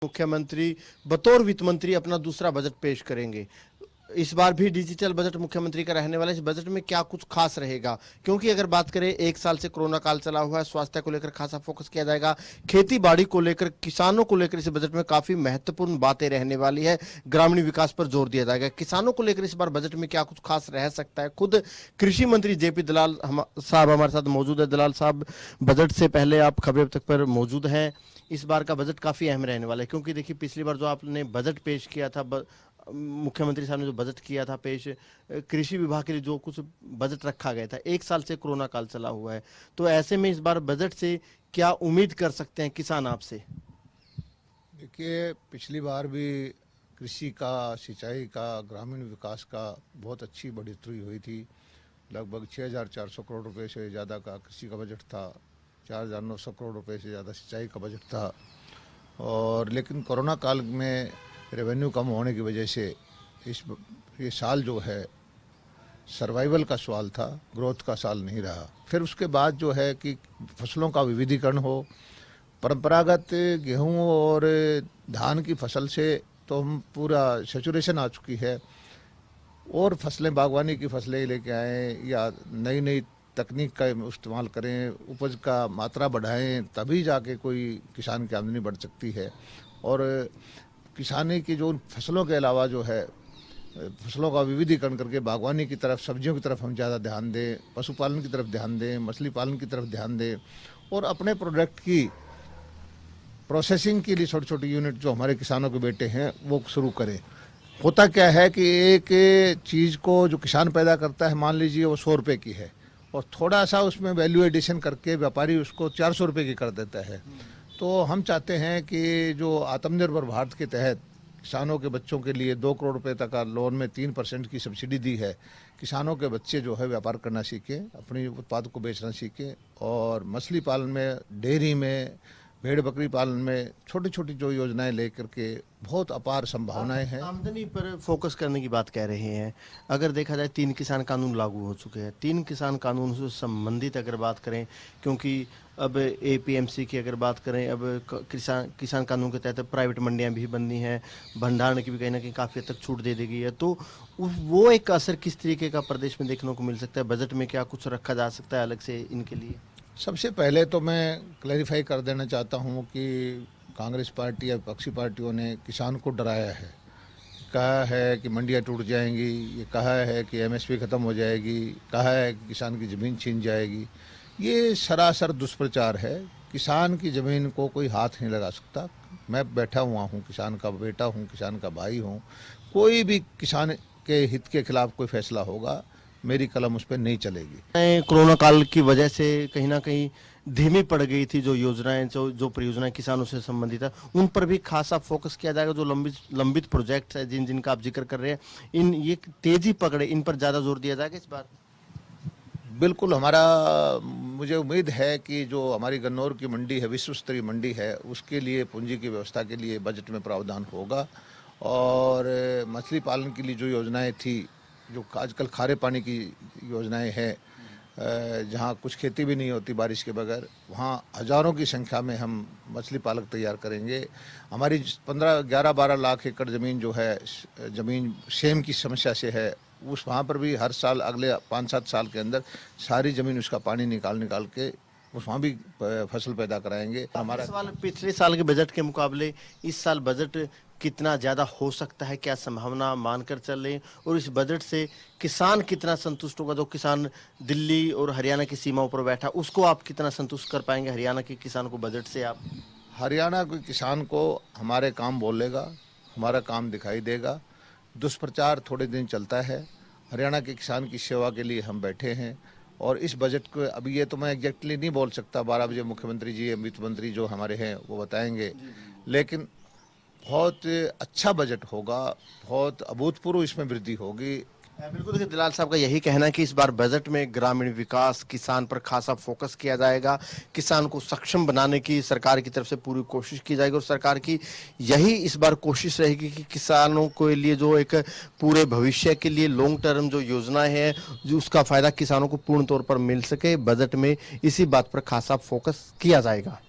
मुख्यमंत्री बतौर वित्त मंत्री अपना दूसरा बजट पेश करेंगे। इस बार भी डिजिटल बजट मुख्यमंत्री का रहने वाला है। इस बजट में क्या कुछ खास रहेगा? क्योंकि अगर बात करें, एक साल से कोरोना काल चला हुआ है, स्वास्थ्य को लेकर खासा फोकस किया जाएगा, खेती बाड़ी को लेकर, किसानों को लेकर इस बजट में काफी महत्वपूर्ण बातें रहने वाली है। ग्रामीण विकास पर जोर दिया जाएगा। किसानों को लेकर इस बार बजट में क्या कुछ खास रह सकता है? खुद कृषि मंत्री जेपी दलाल साहब हमारे साथ मौजूद है। दलाल साहब, बजट से पहले आप खबरें अब तक पर मौजूद हैं। इस बार का बजट काफी अहम रहने वाला है, क्योंकि देखिए पिछली बार जो आपने बजट पेश किया था, मुख्यमंत्री साहब ने जो बजट किया था पेश, कृषि विभाग के लिए जो कुछ बजट रखा गया था, एक साल से कोरोना काल चला हुआ है, तो ऐसे में इस बार बजट से क्या उम्मीद कर सकते हैं किसान आपसे? देखिए, पिछली बार भी कृषि का, सिंचाई का, ग्रामीण विकास का बहुत अच्छी बढ़ोतरी हुई थी। लगभग 6,400 करोड़ रुपए से ज़्यादा का कृषि का बजट था, 4,900 करोड़ रुपए से ज़्यादा सिंचाई का बजट था। और लेकिन कोरोना काल में रेवेन्यू कम होने की वजह से ये साल जो है सर्वाइवल का साल था, ग्रोथ का साल नहीं रहा। फिर उसके बाद जो है कि फसलों का विविधीकरण हो, परंपरागत गेहूं और धान की फसल से तो हम पूरा सेचुरेशन आ चुकी है, और फसलें बागवानी की फसलें लेके आएँ या नई नई तकनीक का इस्तेमाल करें, उपज का मात्रा बढ़ाएं, तभी जाके कोई किसान की आमदनी बढ़ सकती है। और किसानी की जो फसलों के अलावा जो है फसलों का विविधीकरण करके बागवानी की तरफ, सब्जियों की तरफ हम ज़्यादा ध्यान दें, पशुपालन की तरफ ध्यान दें, मछली पालन की तरफ ध्यान दें, और अपने प्रोडक्ट की प्रोसेसिंग के लिए छोटी छोटी यूनिट जो हमारे किसानों के बेटे हैं वो शुरू करें। होता क्या है कि एक चीज़ को जो किसान पैदा करता है, मान लीजिए वो 100 रुपये की है, और थोड़ा सा उसमें वैल्यू एडिशन करके व्यापारी उसको 400 रुपये की कर देता है। तो हम चाहते हैं कि जो आत्मनिर्भर भारत के तहत किसानों के बच्चों के लिए 2 करोड़ रुपए तक का लोन में 3% की सब्सिडी दी है। किसानों के बच्चे जो है व्यापार करना सीखें, अपने उत्पाद को बेचना सीखें, और मछली पालन में, डेयरी में, भेड़ बकरी पालन में छोटी छोटी जो योजनाएं लेकर के बहुत अपार संभावनाएं हैं। आमदनी पर फोकस करने की बात कह रहे हैं। अगर देखा जाए, 3 किसान कानून लागू हो चुके हैं। 3 किसान कानून से संबंधित अगर बात करें, क्योंकि अब एपीएमसी की अगर बात करें, अब किसान कानून के तहत प्राइवेट मंडियां भी बननी हैं, भंडारण की भी कहीं ना कहीं काफ़ी हद तक छूट दे दी गई है। तो वो एक असर किस तरीके का प्रदेश में देखने को मिल सकता है? बजट में क्या कुछ रखा जा सकता है अलग से इनके लिए? सबसे पहले तो मैं क्लैरिफाई कर देना चाहता हूँ कि कांग्रेस पार्टी या विपक्षी पार्टियों ने किसान को डराया है। कहा है कि मंडियाँ टूट जाएंगी, ये कहा है कि एमएसपी ख़त्म हो जाएगी, कहा है कि किसान की ज़मीन छीन जाएगी। ये सरासर दुष्प्रचार है। किसान की ज़मीन को कोई हाथ नहीं लगा सकता। मैं बैठा हुआ हूँ, किसान का बेटा हूँ, किसान का भाई हूँ। कोई भी किसान के हित के खिलाफ कोई फैसला होगा, मेरी कलम उस पर नहीं चलेगी। कोरोना काल की वजह से कहीं ना कहीं धीमी पड़ गई थी जो योजनाएं, जो परियोजनाएं किसानों से संबंधित है, उन पर भी खासा फोकस किया जाएगा। जो लंबित प्रोजेक्ट है, जिनका आप जिक्र कर रहे हैं, ये तेजी पकड़े, इन पर ज्यादा जोर दिया जाएगा इस बार। बिल्कुल, मुझे उम्मीद है कि जो हमारी गन्नौर की मंडी है, विश्व स्तरीय मंडी है, उसके लिए पूंजी की व्यवस्था के लिए बजट में प्रावधान होगा। और मछली पालन के लिए जो योजनाएं थी, जो आजकल खारे पानी की योजनाएं हैं, जहाँ कुछ खेती भी नहीं होती बारिश के बगैर, वहाँ हज़ारों की संख्या में हम मछली पालक तैयार करेंगे। हमारी 11-12 लाख एकड़ ज़मीन जो है, ज़मीन सेम की समस्या से है, वहाँ पर भी हर साल अगले 5-7 साल के अंदर सारी ज़मीन उसका पानी निकाल के वहाँ भी फसल पैदा कराएंगे। हमारा सवाल, पिछले साल के बजट के मुकाबले इस साल बजट कितना ज़्यादा हो सकता है? क्या संभावना मानकर चल रही है? और इस बजट से किसान कितना संतुष्ट होगा? जो किसान दिल्ली और हरियाणा की सीमाओं पर बैठा, उसको आप कितना संतुष्ट कर पाएंगे हरियाणा के किसान को बजट से? आप हरियाणा के किसान को हमारे काम बोलेगा, हमारा काम दिखाई देगा। दुष्प्रचार थोड़े दिन चलता है। हरियाणा के किसान की सेवा के लिए हम बैठे हैं। और इस बजट को अभी ये तो मैं एग्जैक्टली नहीं बोल सकता, 12 बजे मुख्यमंत्री जी, वित्त मंत्री जो हमारे हैं वो बताएंगे, लेकिन बहुत अच्छा बजट होगा, बहुत अभूतपूर्व इसमें वृद्धि होगी। बिल्कुल, देखिए दलाल साहब का यही कहना है कि इस बार बजट में ग्रामीण विकास, किसान पर खासा फोकस किया जाएगा। किसान को सक्षम बनाने की सरकार की तरफ से पूरी कोशिश की जाएगी, और सरकार की यही इस बार कोशिश रहेगी कि किसानों के लिए जो एक पूरे भविष्य के लिए लॉन्ग टर्म जो योजनाएं हैं, जो उसका फायदा किसानों को पूर्ण तौर पर मिल सके। बजट में इसी बात पर खासा फोकस किया जाएगा।